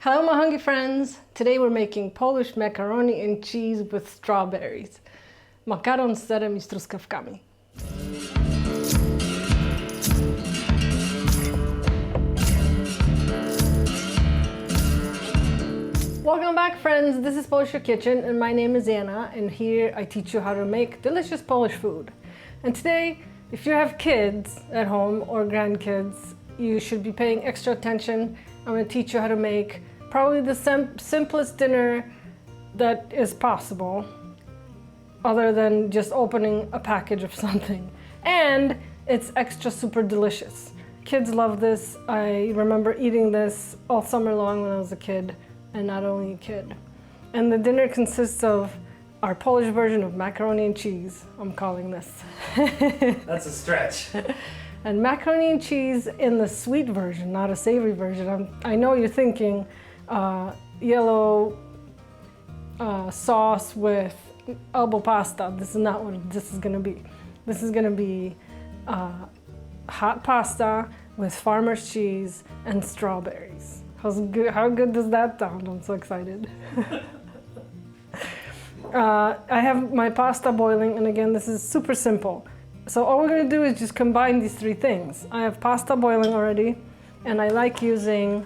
Hello my hungry friends! Today we're making Polish macaroni and cheese with strawberries. Makaron, serem I truskawkami. Welcome back friends, this is Polish Your Kitchen and my name is Anna and here I teach you how to make delicious Polish food. And today, if you have kids at home or grandkids, you should be paying extra attention. I'm going to teach you how to make probably the simplest dinner that is possible, other than just opening a package of something. And it's extra super delicious. Kids love this. I remember eating this all summer long when I was a kid, and not only a kid. And the dinner consists of our Polish version of macaroni and cheese, I'm calling this. That's a stretch. And macaroni and cheese in the sweet version, not a savory version. I know you're thinking yellow sauce with elbow pasta. This is not what this is gonna be. This is gonna be hot pasta with farmer's cheese and strawberries. How good does that sound? I'm so excited. I have my pasta boiling, and again, this is super simple. So all we're gonna do is just combine these three things. I have pasta boiling already, and I like using,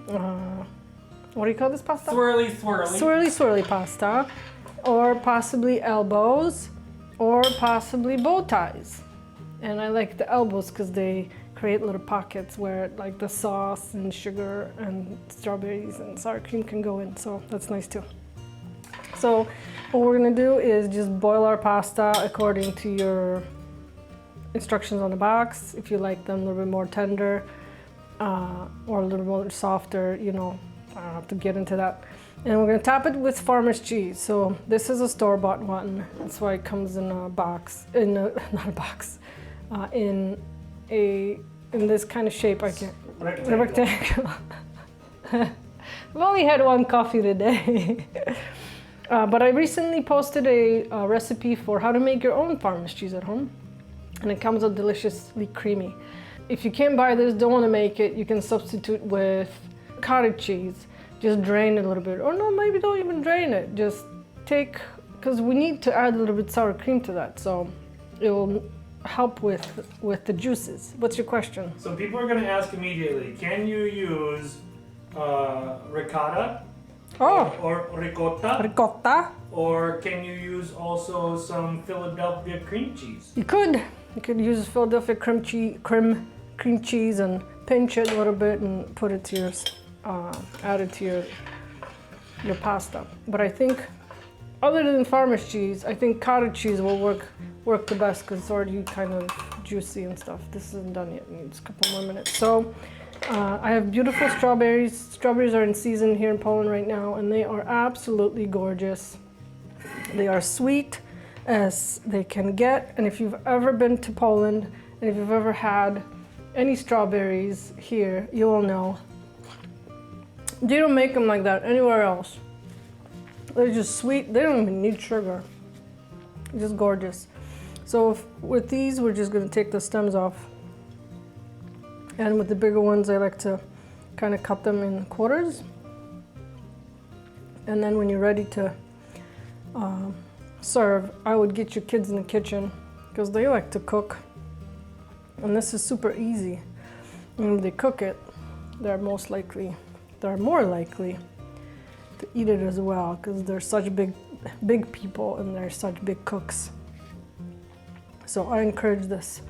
what do you call this pasta? Swirly, swirly. Swirly, swirly pasta, or possibly elbows, or possibly bow ties. And I like the elbows because they create little pockets where like the sauce and sugar and strawberries and sour cream can go in, so that's nice too. So what we're gonna do is just boil our pasta according to your instructions on the box. If you like them a little bit more tender or a little more softer, you know, I don't have to get into that. And we're gonna top it with farmer's cheese. So this is a store-bought one. That's why it comes in a box, not a box, in this kind of shape. I can't. Rectangle. I've only had one coffee today. But I recently posted a recipe for how to make your own farmer's cheese at home, and it comes out deliciously creamy. If you can't buy this, don't want to make it, you can substitute with cottage cheese. Just drain it a little bit, or no, maybe don't even drain it. Just take, because we need to add a little bit sour cream to that, so it will help with the juices. What's your question? So people are going to ask immediately, can you use ricotta? Oh, Or ricotta? ricotta. Or can you use also some Philadelphia cream cheese? You could use Philadelphia cream cheese and pinch it a little bit and put it to your, add it to your pasta. But I think, other than farmer's cheese, I think cottage cheese will work the best because it's already kind of juicy and stuff. This isn't done yet, it needs a couple more minutes. So I have beautiful strawberries. Strawberries are in season here in Poland right now, and they are absolutely gorgeous. They are sweet as they can get, and if you've ever been to Poland, and if you've ever had any strawberries here, you will know. They don't make them like that anywhere else. They're just sweet. They don't even need sugar. Just gorgeous. So with these, we're just going to take the stems off. And with the bigger ones, I like to kind of cut them in quarters. And then when you're ready to serve, I would get your kids in the kitchen because they like to cook. And this is super easy. And when they cook it, they're more likely to eat it as well because they're such big people and they're such big cooks. So I encourage this.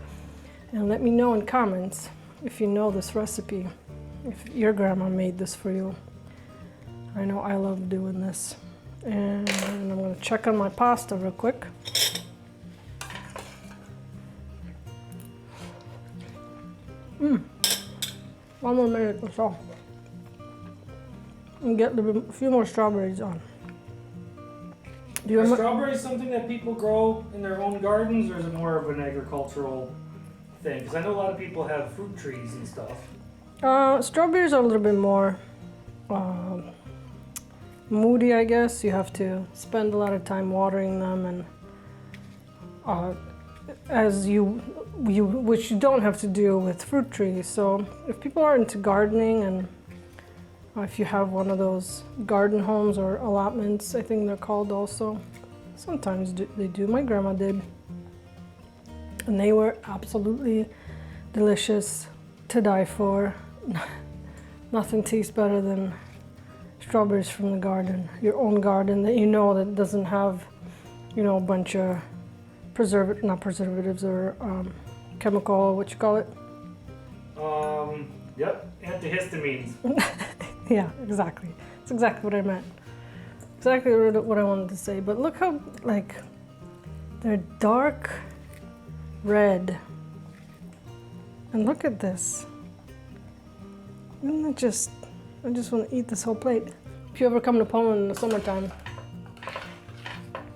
And let me know in comments if you know this recipe, if your grandma made this for you. I know I love doing this. And I'm gonna check on my pasta real quick. One more minute or so. And get a few more strawberries on. Are strawberries something that people grow in their own gardens, or is it more of an agricultural thing? Because I know a lot of people have fruit trees and stuff. Strawberries are a little bit more moody, I guess. You have to spend a lot of time watering them, and which you don't have to do with fruit trees. So if people are into gardening and If you have one of those garden homes or allotments, I think they're called also. Sometimes they do. My grandma did. And they were absolutely delicious to die for. Nothing tastes better than strawberries from the garden, your own garden that you know that doesn't have, you know, a bunch of not preservatives or chemical, what you call it? Yep, antihistamines. Yeah, exactly. That's exactly what I meant. Exactly what I wanted to say. But look how, like, they're dark red. And look at this. Isn't it just, I just want to eat this whole plate. If you ever come to Poland in the summertime,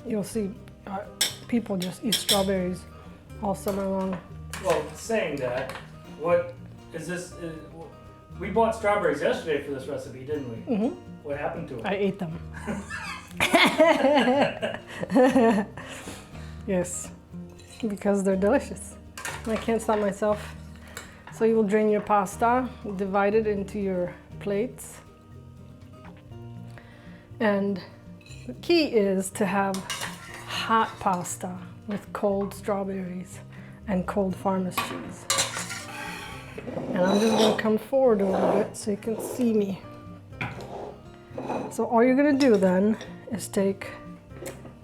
you'll see people just eat strawberries all summer long. Well, saying that, what is this? We bought strawberries yesterday for this recipe, didn't we? Mm-hmm. What happened to them? I ate them. Yes, because they're delicious. I can't stop myself. So you will drain your pasta, divide it into your plates. And the key is to have hot pasta with cold strawberries and cold farmer's cheese. And I'm just gonna come forward a little bit so you can see me. So all you're gonna do then is take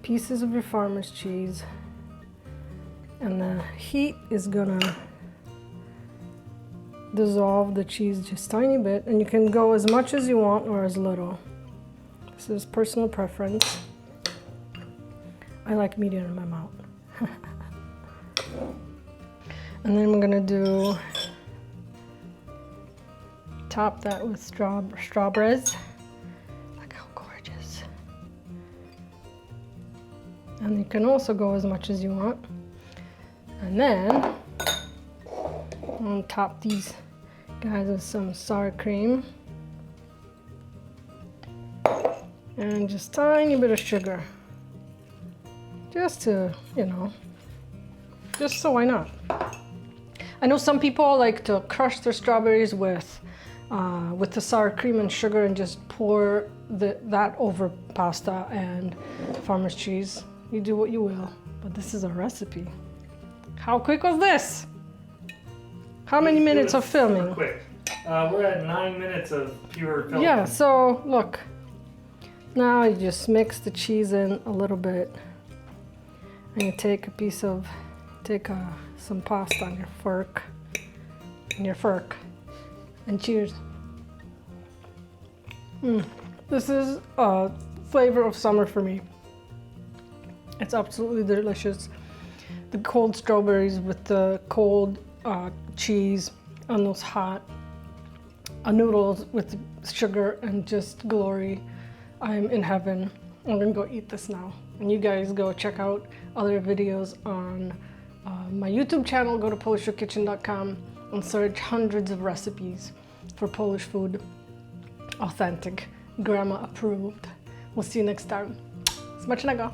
pieces of your farmer's cheese, and the heat is gonna dissolve the cheese just tiny bit, and you can go as much as you want or as little. This is personal preference. I like medium in my mouth. And then I'm gonna top that with strawberries. Look how gorgeous. And you can also go as much as you want. And then I'm gonna top these guys with some sour cream. And just tiny bit of sugar. Just to, you know, just so why not? I know some people like to crush their strawberries with the sour cream and sugar and just pour that over pasta and farmer's cheese. You do what you will, but this is a recipe. How quick was this? How many minutes of filming? Super quick. We're at 9 minutes of pure filming. Yeah, so look. Now you just mix the cheese in a little bit. And you take some pasta on your fork, and cheers. This is a flavor of summer for me. It's absolutely delicious. The cold strawberries with the cold cheese on those hot noodles with sugar and just glory. I'm in heaven. I'm gonna go eat this now. And you guys go check out other videos on my YouTube channel. Go to polishyourkitchen.com and search hundreds of recipes for Polish food. Authentic, grandma approved. We'll see you next time. Smacznego!